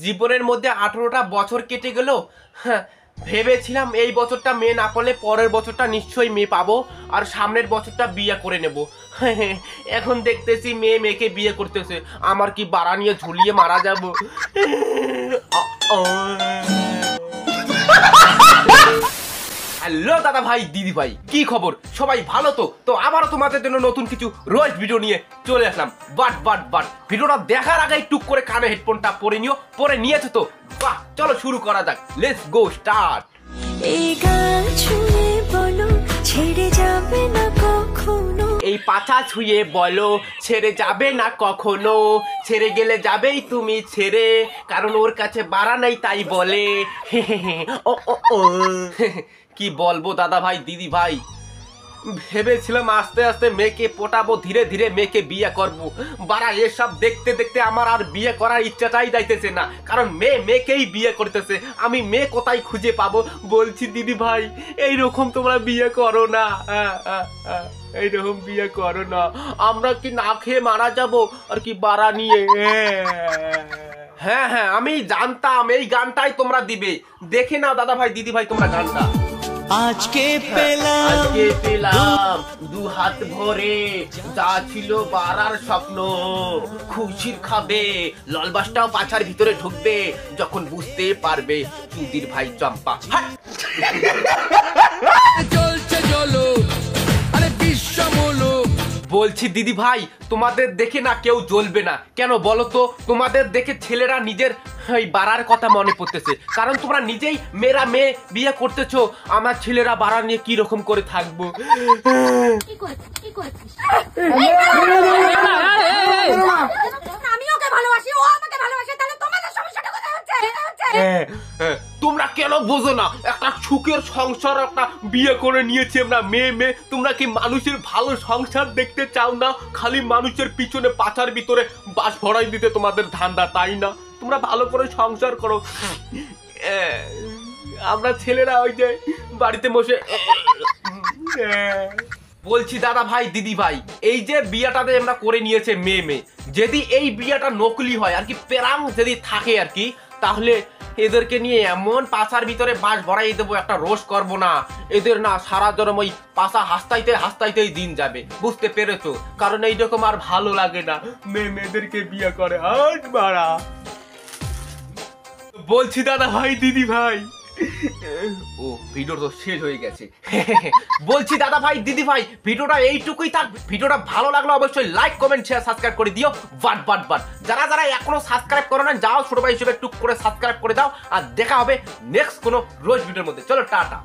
জীবনের মধ্যে 18টা বছর কেটে গেল। ভেবেছিলাম এই বছরটা মেয়ে না পেলে পরের বছরটা নিশ্চয়ই মেয়ে পাবো, আর সামনের বছরটা বিয়ে করে নেব। এখন দেখতেছি মেয়েকে বিয়ে করতেছে, আমার কি বাড়া নিয়ে ঝুলিয়ে মারা যাব। হ্যালো দাদা ভাই, দিদি ভাই, কি খবর? সবাই ভালো তো? তো আবারও তোমাদের জন্য নতুন কিছু রোজ ভিডিও নিয়ে চলে আসলাম। বাট ভিডিওটা দেখার আগে টুক করে কানে হেডফোনটা পরে নিও। পরে নিয়েছো তো? বাহ, চলো শুরু করা যাক। Let's go start. এই গান শুনে বলো ছেড়ে যাবে না কখনো, এই পাছা ছুঁয়ে বলো ছেড়ে যাবে না কখনো, ছেড়ে গেলে যাবেই তুমি ছেড়ে, কারণ ওর কাছে বাড়া নাই তাই বলে। কি বলবো দাদা ভাই, দিদি ভাই, ভেবেছিলাম আস্তে আস্তে মেয়েকে পটাবো, ধীরে ধীরে মেয়েকে বিয়ে করবো। বাড়া এসব দেখতে দেখতে আমার আর বিয়ে করার ইচ্ছাটাই যাইতেছে না, কারণ মেয়েকেই বিয়ে করতেছে। আমি মেয়ে কোথায় খুঁজে পাবো? বলছি দিদি ভাই, এইরকম তোমরা বিয়ে করো না, এইরকম বিয়ে করো না। আমরা কি না খেয়ে মারা যাবো আর কি বাড়া নিয়ে? হ্যাঁ, আমি জানতাম এই গানটাই তোমরা দিবে। দেখে নাও দাদা ভাই, দিদি ভাই, তোমরা গানটা। আজকে পেলাম দু হাত ভরে যা ছিল বাড়ার স্বপ্ন, খুশির খাবে ললবাসটাও পাছার ভিতরে ঢুকবে যখন বুঝতে পারবে চুদির ভাই চম্পা। চলছে চলো আরে বিশ্ব বলো। বলছি দিদি ভাই, তোমাদের দেখে না কেউ জ্বলবে না কেন বলো তো? তোমাদের দেখে ছেলেরা নিজের এই বাড়ার কথা মনে পড়তেছে, কারণ তোমরা নিজেই মেয়ে বিয়ে করতেছো। আমার ছেলেরা বাড়া নিয়ে কি রকম করে থাকবো? তোমরা কেন বোঝো না? একটা সুখের সংসার একটা বিয়ে করে নিয়েছি আমরা, মেয়ে। তোমরা কি মানুষের ভালো সংসার দেখতে চাও না? খালি মানুষের পিছনে পাছার ভিতরে বাস ভরাই দিতে তোমাদের ধান্দা, তাই না? তোমরা ভালো করে সংসার করো। আমরা ছেলেরা ওই যে বাড়িতে বসে। বলছি দাদা ভাই, দিদি ভাই, এই যে বিয়েটাতে আমরা করে নিয়েছে মেয়ে, যদি এই বিয়েটা নকলি হয় আর কি, প্রাং যদি থাকে আর কি, তাহলে এদেরকে নিয়ে এমন পাছার ভিতরে বাস ভরাই দেবো, একটা রোষ করবো না এদের, না সারা জনম ওই পাছা হাসতাইতেই দিন যাবে। বুঝতে পেরেছো? কারণ এইরকম আর ভালো লাগে না মেয়েদেরকে বিয়ে করে। আজ বাড়া বলছি দাদা ভাই, দিদি ভাই, ও ভিডিও তো শেষ হয়ে গেছে। বলছি দাদা ভাই, দিদি ভাই, ভিডিওটা এইটুকুই থাক। ভিডিওটা ভালো লাগলো অবশ্যই লাইক, কমেন্ট, শেয়ার, সাবস্ক্রাইব করে দিও। বাট যারা এখনো সাবস্ক্রাইব করো না, যাও ছোট ভাই হিসেবে টুক করে সাবস্ক্রাইব করে দাও। আর দেখা হবে নেক্সট কোনো রোজ ভিডিওর মধ্যে। চলো টাটা।